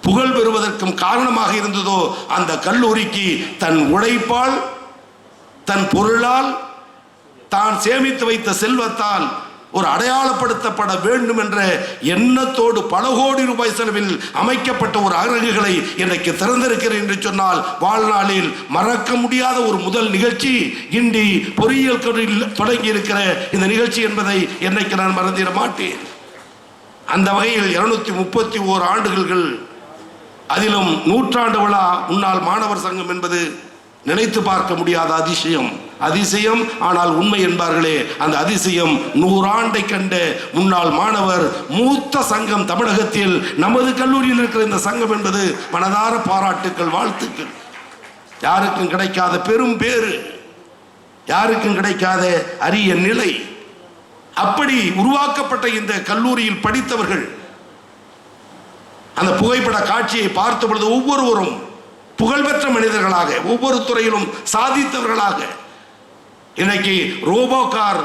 புகழ் பெறுவதற்கும் காரணமாக இருந்ததோ அந்த கல்லூரிக்கு தன் உழைப்பால், தன் பொருளால், தான் சேமித்து வைத்த செல்வத்தால் ஒரு அடையாளப்படுத்தப்பட வேண்டும் என்ற எண்ணத்தோடு பல கோடி ரூபாய் செலவில் அமைக்கப்பட்ட ஒரு அரங்குகளை இன்றைக்கு திறந்திருக்கிறேன் என்று சொன்னால் வாழ்நாளில் மறக்க முடியாத ஒரு முதல் நிகழ்ச்சி கிண்டி பொறியியல் கல்லூரியில் தொடங்கி இருக்கிற இந்த நிகழ்ச்சி என்பதை என்னைக்கு நான் மறந்திட மாட்டேன். அந்த வகையில் 231 ஆண்டுகள், அதிலும் 100ஆண்டு விழா முன்னாள் மாணவர் சங்கம் என்பது நினைத்து பார்க்க முடியாத அதிசயம். அதிசயம் ஆனால் உண்மை என்பார்களே, அந்த அதிசயம் 100 ஆண்டை கண்ட முன்னாள் மாணவர் மூத்த சங்கம் தமிழகத்தில் நமது கல்லூரியில் இருக்கிற இந்த சங்கம் என்பது மனதார பாராட்டுக்கள், வாழ்த்துக்கள். யாருக்கும் கிடைக்காத பெரும் பேறு, யாருக்கும் கிடைக்காத அரிய நிலை. அப்படி உருவாக்கப்பட்ட இந்த கல்லூரியில் படித்தவர்கள் அந்த புகைப்பட காட்சியை பார்த்த பொழுது ஒவ்வொருவரும் புகழ்பெற்ற மனிதர்களாக, ஒவ்வொரு துறையிலும் சாதித்தவர்களாக. இன்னைக்கு ரோபோ கார்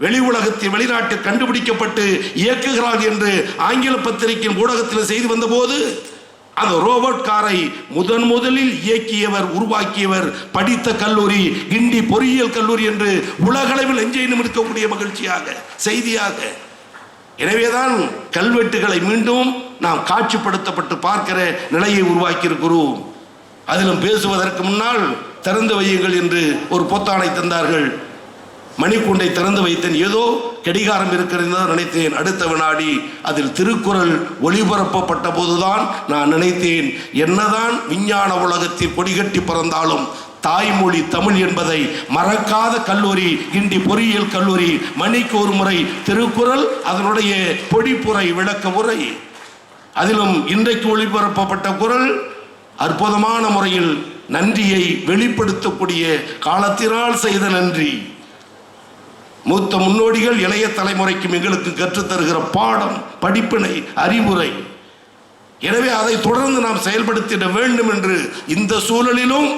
வெளி உலகத்தில் வெளிநாட்டில் கண்டுபிடிக்கப்பட்டு இயக்குகிறார் என்று ஆங்கில பத்திரிகையின் ஊடகத்தில் செய்து வந்த போது அந்த ரோபோட் காரை முதலில் இயக்கியவர், உருவாக்கியவர் படித்த கல்லூரி கிண்டி பொறியியல் கல்லூரி என்று உலகளவில் எங்கேயும் இருக்கக்கூடிய மகிழ்ச்சியாக, செய்தியாக. எனவேதான் கல்வெட்டுகளை மீண்டும் நாம் காட்சிப்படுத்தப்பட்டு பார்க்கிற நிலையை உருவாக்கி இருக்கிறோம். அதிலும் பேசுவதற்கு முன்னால் திறந்து வையுங்கள் என்று ஒரு பொத்தானை தந்தார்கள். மணிக்கூண்டை திறந்து வைத்தேன். ஏதோ கடிகாரம் இருக்கிறது நினைத்தேன். அடுத்த வினாடி அதில் திருக்குறள் ஒளிபரப்பப்பட்ட போதுதான் நான் நினைத்தேன், என்னதான் விஞ்ஞான உலகத்தில் கொடிகட்டி பறந்தாலும் தாய்மொழி தமிழ் என்பதை மறக்காத கல்லூரி கிண்டி பொறியியல் கல்லூரி. மணிக்கு ஒரு முறை திருக்குறள், அதனுடைய பொடிப்புரை விளக்க உரை, அதிலும் இன்றைக்கு ஒளிபரப்பப்பட்ட குறள் அற்புதமான முறையில் நன்றியை வெளிப்படுத்தக்கூடிய காலத்தினால் செய்த நன்றி. மூத்த முன்னோடிகள் இளைய தலைமுறைக்கும் எங்களுக்கு கற்றுத்தருகிற பாடம், படிப்பினை, அறிவுரை. எனவே அதை தொடர்ந்து நாம் செயல்படுத்திட வேண்டும் என்று இந்த சூழலிலும்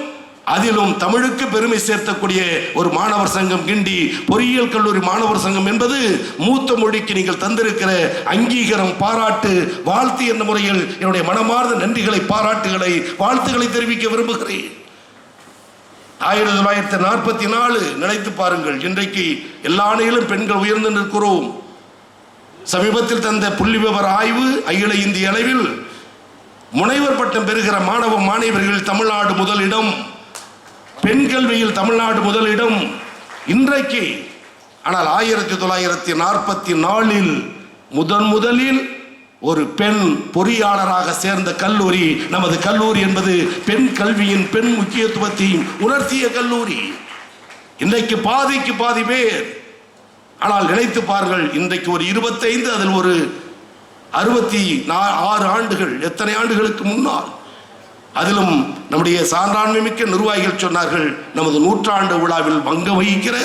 அதிலும் தமிழுக்கு பெருமை சேர்த்தக்கூடிய ஒரு மாணவர் சங்கம் கிண்டி பொறியியல் கல்லூரி மாணவர் சங்கம் என்பது மூத்த மொழிக்கு நீங்கள் தந்திருக்கிற அங்கீகாரம், பாராட்டு, வாழ்த்து என்ற முறையில் என்னுடைய மனமார்ந்த நன்றிகளை, பாராட்டுகளை, வாழ்த்துக்களை தெரிவிக்க விரும்புகிறேன். 1944 நினைத்து பாருங்கள். இன்றைக்கு எல்லா அணியிலும் பெண்கள் உயர்ந்து நிற்கிறோம். சமீபத்தில் தந்த புள்ளி விவர ஆய்வு அகில இந்திய அளவில் முனைவர் பட்டம் பெறுகிற மாணவ மாணவியர்கள் தமிழ்நாடு முதலிடம், பெண் கல்வியில் தமிழ்நாடு முதலிடம் இன்றைக்கு. ஆனால் 1944 முதலில் ஒரு பெண் பொறியாளராக சேர்ந்த கல்லூரி நமது கல்லூரி என்பது பெண் கல்வியின், பெண் முக்கியத்துவத்தையும் உணர்த்திய கல்லூரி. இன்றைக்கு பாதிக்கு பாதி பேர். ஆனால் நினைத்து பாருங்கள், இன்றைக்கு ஒரு 25, அதில் ஒரு 66 ஆண்டுகள், எத்தனை ஆண்டுகளுக்கு முன்னால். அதிலும் நம்முடைய சான்றாண்மை மிக்க நிர்வாகிகள் சொன்னார்கள், நமது 100ஆண்டு விழாவில் பங்கு வகிக்கிற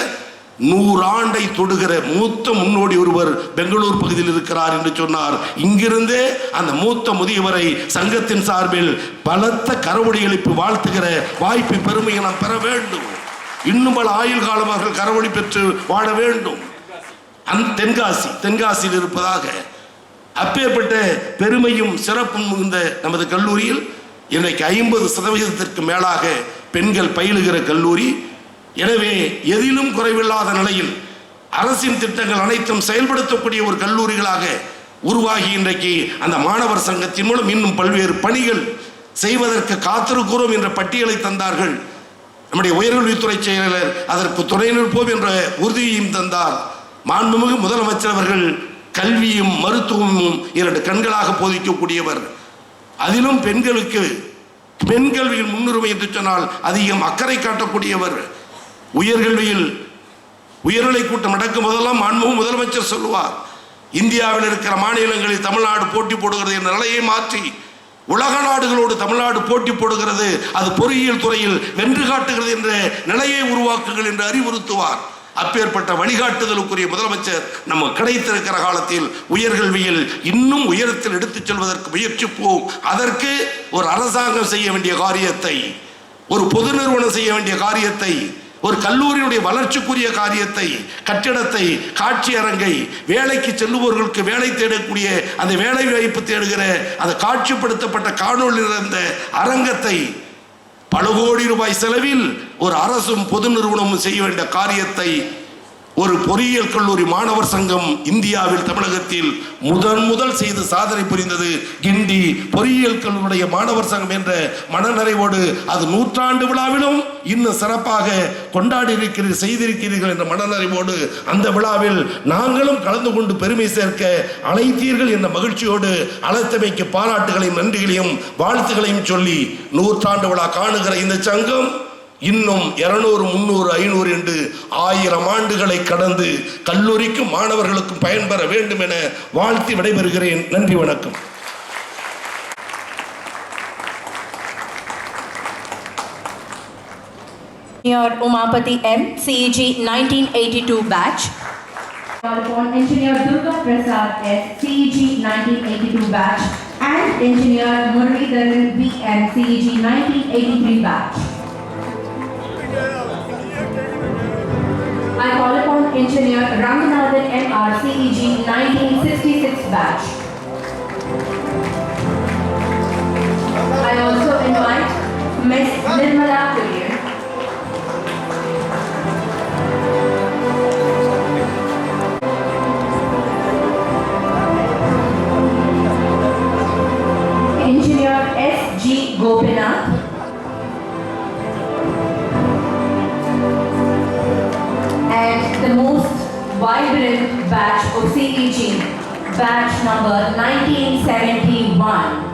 100 ஆண்டை தொடுகிற மூத்த முன்னோடி ஒருவர் பெங்களூர் பகுதியில் இருக்கிறார் என்று சொன்னார். இங்கிருந்தே அந்த மூத்த முதியவரை சங்கத்தின் சார்பில் பலத்த கரவொலி எழுப்பி வாழ்த்துகிற வாய்ப்பை, பெருமையை நாம் பெற வேண்டும். இன்னும் பல ஆயுள் காலம் அவர்கள் கரவொலி பெற்று வாழ வேண்டும். அந்த தென்காசியில் இருப்பதாக அப்பேற்பட்ட பெருமையும் சிறப்பும் மிகுந்த நமது கல்லூரியில் இன்றைக்கு 50% மேலாக பெண்கள் பயிலுகிற கல்லூரி. எனவே எதிலும் குறைவில்லாத நிலையில் அரசின் திட்டங்கள் அனைத்தும் செயல்படுத்தக்கூடிய ஒரு கல்லூரிகளாக உருவாகி இன்றைக்கு அந்த மாணவர் சங்கத்தின் மூலம் இன்னும் பல்வேறு பணிகள் செய்வதற்கு காத்திருக்கிறோம் என்ற பட்டியலை தந்தார்கள். நம்முடைய உயர்கல்வித்துறை செயலாளர் அதற்கு துணை நிற்போம் என்ற உறுதியையும் தந்தார். மாண்புமிகு முதலமைச்சர் அவர்கள் கல்வியும் மருத்துவமும் 2 கண்களாக போதிக்கக்கூடியவர். அதிலும் பெண்களுக்கு பெண் கல்வியில் முன்னுரிமை என்று சொன்னால் அதிகம் அக்கறை காட்டக்கூடியவர். உயர்கல்வியில் உயர்நிலை கூட்டம் நடக்கும் போதெல்லாம் மாண்புமிகு முதலமைச்சர் சொல்லுவார், இந்தியாவில் இருக்கிற மாநிலங்களில் தமிழ்நாடு போட்டி போடுகிறது என்ற நிலையை மாற்றி உலக நாடுகளோடு தமிழ்நாடு போட்டி போடுகிறது, அது பொறியியல் துறையில் வென்று காட்டுகிறது என்ற நிலையை உருவாக்குங்கள் என்று அறிவுறுத்துவார். அப்பேற்பட்ட வழிகாட்டுதலுக்குரிய முதலமைச்சர் நம்ம கிடைத்திருக்கிற காலத்தில் உயர்கல்வியில் இன்னும் உயரத்தில் எடுத்துச் செல்வதற்கு முயற்சிப்போம். அதற்கு ஒரு அரசாங்கம் செய்ய வேண்டிய காரியத்தை, ஒரு பொது நிறுவனம் செய்ய வேண்டிய காரியத்தை, ஒரு கல்லூரியுடைய வளர்ச்சிக்குரிய காரியத்தை, கட்டிடத்தை, காட்சி அரங்கை, வேலைக்கு செல்லுபவர்களுக்கு வேலை தேடக்கூடிய அந்த வேலை வாய்ப்பு தேடுகிற அந்த காட்சிப்படுத்தப்பட்ட காணொலி இருந்த அரங்கத்தை பல கோடி ரூபாய் செலவில் ஒரு அரசும் பொது நிறுவனமும் செய்ய வேண்டிய காரியத்தை ஒரு பொறியியல் கல்லூரி மாணவர் சங்கம் இந்தியாவில் தமிழகத்தில் முதல் செய்து சாதனை புரிந்தது கிண்டி பொறியியல் கல்லூரிய மாணவர் சங்கம் என்ற மனநிறைவோடு அது 100ஆண்டு விழாவிலும் இன்னும் சிறப்பாக கொண்டாடி செய்திருக்கிறீர்கள் என்ற மனநிறைவோடு அந்த விழாவில் நாங்களும் கலந்து கொண்டு பெருமை சேர்க்க அழைத்தீர்கள் என்ற மகிழ்ச்சியோடு அழைத்தமைக்கு பாராட்டுகளையும் நன்றிகளையும் வாழ்த்துகளையும் சொல்லி 100ஆண்டு விழா காணுகிற இந்த சங்கம் இன்னும் 200, 300, 500 என்று 1000 ஆண்டுகளை கடந்து கல்லூரிக்கும் மாணவர்களுக்கும் பயன்பெற வேண்டும் என வாழ்த்தி விடைபெறுகிறேன். நன்றி, வணக்கம். Engineer Umapati M, CEG 1982 batch. Upon Engineer Durga Prasad S, CEG 1982 batch, and Engineer Muralidharan VM, CEG 1983 batch. I call upon Engineer Ranganathan MR, CEG 1966 batch. I also invite Ms. Nirmala Kullier. Engineer S.G. Gopinath. And the most vibrant batch of CEG, batch number 1971.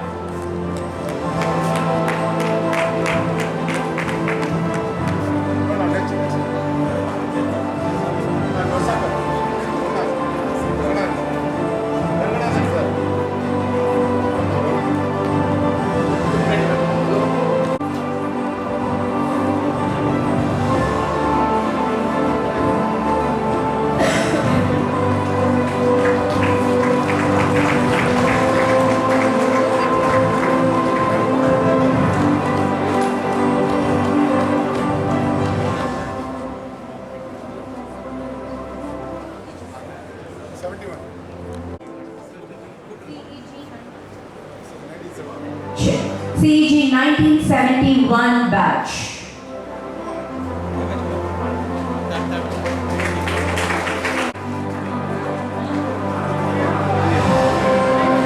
CEG 1971 batch.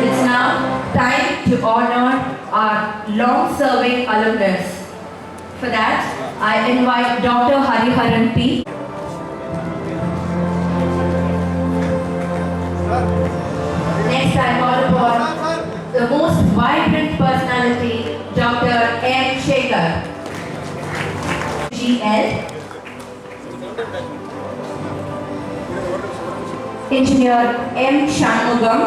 It's now time to honor our long-serving alumnus. For that, I invite Dr. Hariharan P. Next, I call upon the most vibrant personality, Dr. M. Shekhar, GL. Engineer M. Shanmugam.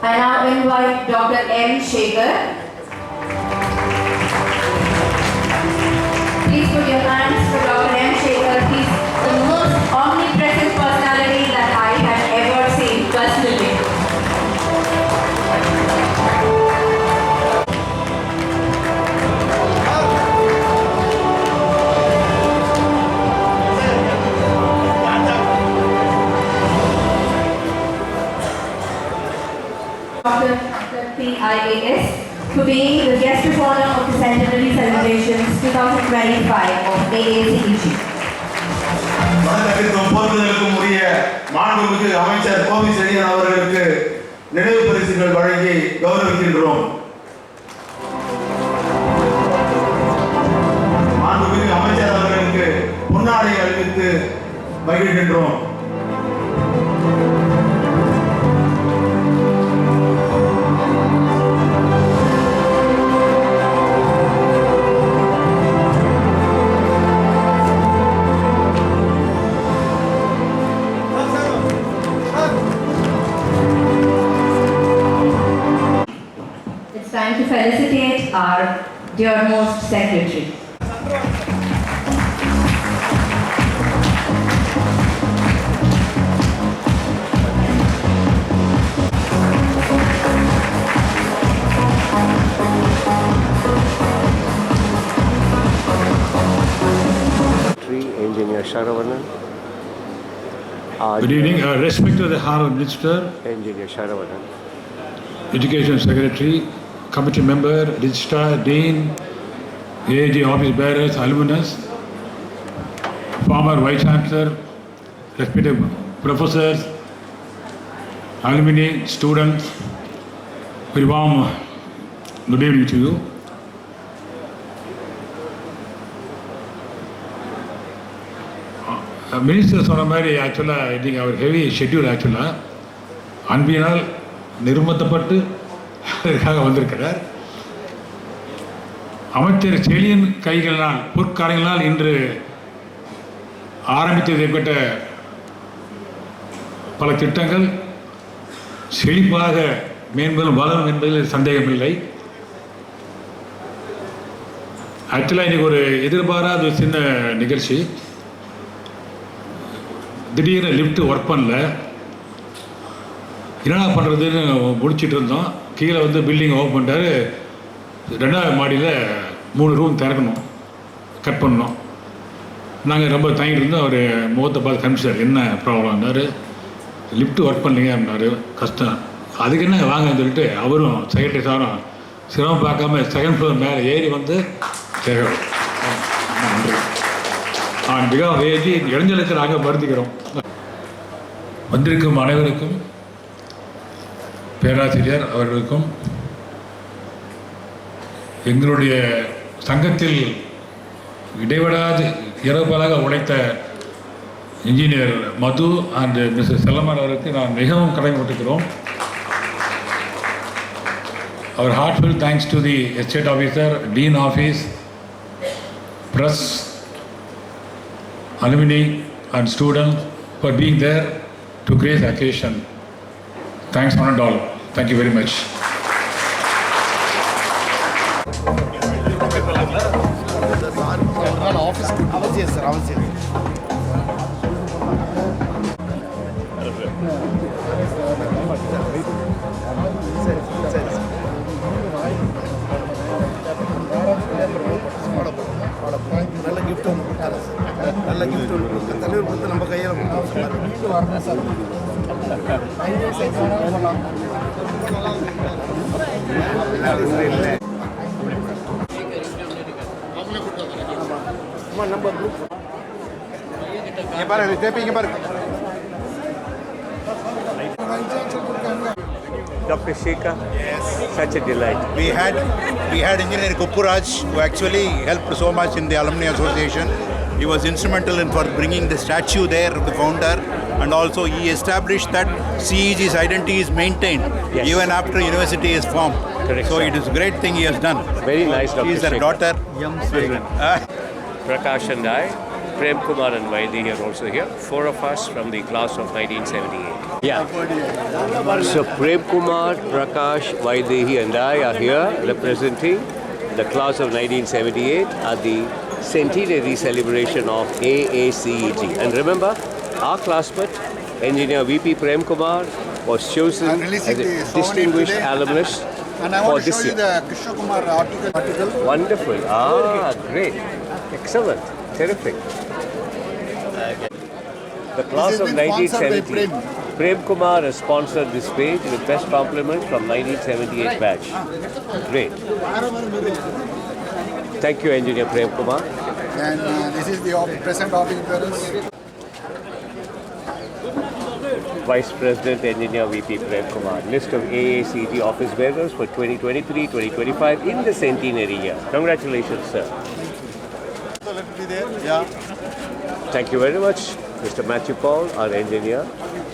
I now invite Dr. M. Shekhar. Please put your hands for Dr. M. Shekhar. He's the most omnipresent personality that I have ever seen personally. Dr. PIAS, for being the guest of honor of the Centenary Celebrations 2025 of AACEG. போற்றுதலுக்கும் உரிய மாண்புமிகு அமைச்சர் கோவி செழியன் அவர்களுக்கு நினைவு பரிசுகள் வழங்கி கௌரவிக்கின்றோம். மாண்புமிகு அமைச்சர் அவர்களுக்கு பொன்னாடை அளித்து மகிழ்கின்றோம். It's time to felicitate our dearmost secretary. Engineer Sharavanan. Good evening. Respect to the Honorable Minister, Engineer Sharavanan. Education Secretary, Committee Member, Registrar, Dean, AAG Office Bearers, Alumnus, former Vice Chancellor, respected professors, alumni, students, very warm good evening to you. Minister சொன்ன மாதிரி ஆக்சுவலாக இன்றைக்கி அவர் heavy schedule ஆக்சுவலாக அன்பினால் நிர்பந்தப்பட்டு இதற்காக வந்திருக்கிறார். அமைச்சர் செழியன் கைகளினால் பொற்காரங்களால் இன்று ஆரம்பித்தது ஏற்பட்ட பல திட்டங்கள் செழிப்பாக மேம்படும் வளரும் என்பதில் சந்தேகமில்லை. ஆக்சுவலாக இன்றைக்கி ஒரு எதிர்பாராத ஒரு சின்ன நிகழ்ச்சி. திடீர்னு லிஃப்ட் ஒர்க் பண்ணல, என்னடா பண்ணுறதுன்னு முடிச்சுட்டு இருந்தோம். கீழே வந்து பில்டிங் ஓப்பன் பண்ணிட்டாரு. 2வது மாடியில் 3 ரூம் திறக்கணும், கட் பண்ணோம். நாங்கள் ரொம்ப தங்கிட்டு இருந்தோம். அவர் முகத்தை பார்த்து கமிச்சார், என்ன ப்ராப்ளம்னாரு. லிஃப்ட் ஒர்க் பண்ணலைங்க அப்படின்னாரு. கஷ்டம், அதுக்கு என்ன வாங்கன்னு சொல்லிட்டு அவரும் செக்ரட்டரி சாரும் சிரமம் பார்க்காம 2nd ஃப்ளோர் மேலே ஏறி வந்து நன்றி. மிக ஏற்றி இளைஞர்களுக்கு நாங்கள் வருந்துகிறோம். வந்திருக்கும் அனைவருக்கும், பேராசிரியர் அவர்களுக்கும், எங்களுடைய சங்கத்தில் இடைவிடாது இரவுபகலாக உழைத்த engineer Madhu and Mrs Chellammal அவருக்கு நான் மிகவும் கடமைப்பட்டிருக்கிறோம். Our heartfelt thanks to the estate officer, dean office, press, alumni and students for being there to grace occasion. Thanks one and all. Thank you very much. நல்ல கிஃப்ட் ஒன்று கொடுத்தாரு sir. நல்ல gift ஒன்று கொடுத்து தலைவர் கொடுத்து நம்ம கையில் கொடுத்தாரு சார். நம்ம குரூப் இங்கே பாருங்க, தேப்பிங்க பாருங்க. Dr. Shekhar, yes, such a delight. We had Engineer Kuppuraj, who actually helped so much in the Alumni Association. He was instrumental in for bringing the statue there of the founder, and also he established that CEG's identity is maintained even after university is formed. Correct, so sir. it is a great thing he has done. Very nice, Dr. He is their Shekhar. daughter. Prakash and I, Prem Kumar and Vaidehi are also here. 4 of us from the class of 1978. Yeah. So Prem Kumar, Prakash, Vaidehi and I are here representing the class of 1978 at the centenary celebration of AACEG. And remember, our classmate, Engineer VP Prem Kumar, was chosen as a distinguished alumnus And I for want to this show you year. the Krishna Kumar article. Wonderful. Great. Excellent. Terrific. The class of 1970. Prem Kumar has sponsored this page with best compliment from 1978 batch. Great. Thank you, Engineer Prem Kumar. And this is the present office bearers. Vice President Engineer VP Prem Kumar. List of AACG office bearers for 2023-2025 in the centenary year. Congratulations, sir. Let me be there. Yeah. Thank you very much, Mr. Matthew Paul, our engineer,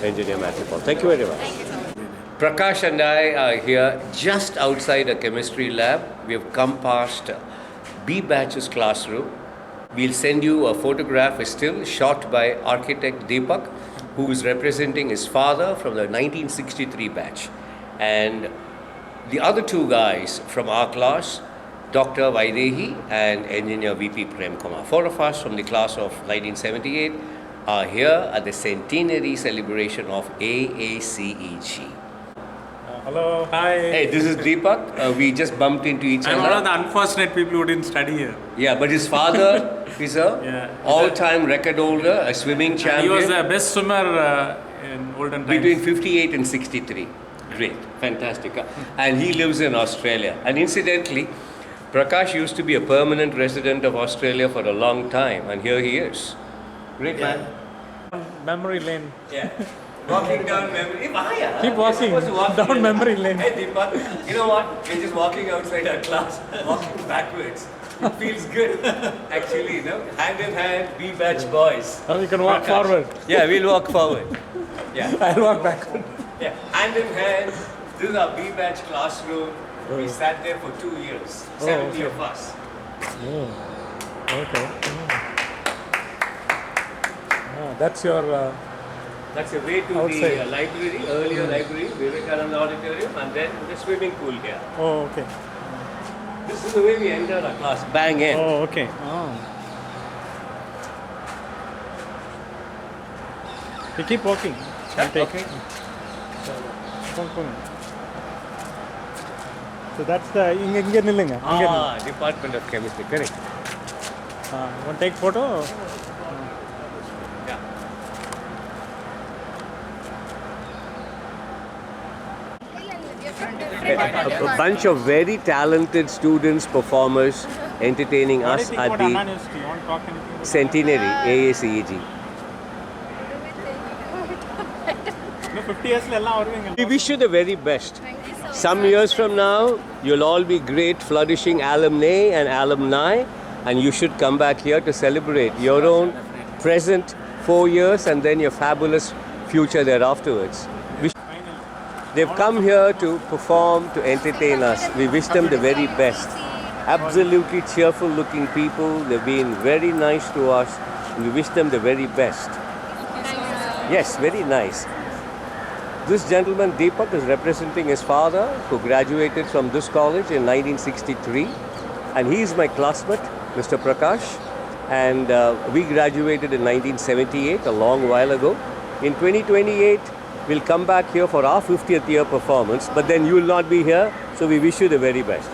Engineer Matthew Paul. Thank you very much. Prakash and I are here just outside a chemistry lab. We have come past B batch's classroom. We'll send you a photograph, a still shot by architect Deepak, who is representing his father from the 1963 batch. And the other 2 guys from our class, Dr. Vaidehi and Engineer VP Prem Kumar. 4 of us from the class of 1978 are here at the centenary celebration of AACEG. Hello, hi. Hey, this is Deepak. We just bumped into each I'm other. one of the unfortunate people who didn't study here. Yeah, but his father is a Yeah. all-time record holder, a swimming champion. He was the best swimmer in olden times. Between 58 and 63. Great, fantastic. And he lives in Australia. And incidentally, Prakash used to be a permanent resident of Australia for a long time, and here he is. Great man. Memory lane. Yeah. Walking down memory. Keep walking down memory lane. Hey Deepak, you know what? We're just walking outside our class, walking backwards. It feels good. Actually, you know, hand in hand, B batch boys. Now you can walk forward. Yeah, we'll walk forward. Yeah. I'll walk backward. Yeah, hand in hand. This is our B batch classroom. We sat there for 2 years. 70 of us. Oh, okay. That's your. That's the way to outside. the library, earlier library, Vivekananda Auditorium, and then the swimming pool here. Oh, okay. This is the way we entered our class. Bang in. Oh, okay. Oh. You keep walking. I'll take Okay. So that's the inge nilunga. Department of Chemistry. Correct. Want to take photo? Yeah. A bunch of very talented students, performers, entertaining us at the centenary AACEG. No, 50 years la ella varuvinga. We wish you the very best. Some years from now, you'll all be great, flourishing alumni and alumni, and you should come back here to celebrate your own present 4 years and then your fabulous future thereafterwards. They've come here to perform, to entertain us. We wish them the very best. Absolutely cheerful looking people. They've been very nice to us. We wish them the very best. Yes, very nice. This gentleman, Deepak, is representing his father, who graduated from this college in 1963. And he is my classmate, Mr. Prakash. And we graduated in 1978, a long while ago. In 2028, we'll come back here for our 50th year performance, but then you will not be here, so we wish you the very best.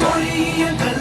Kalluri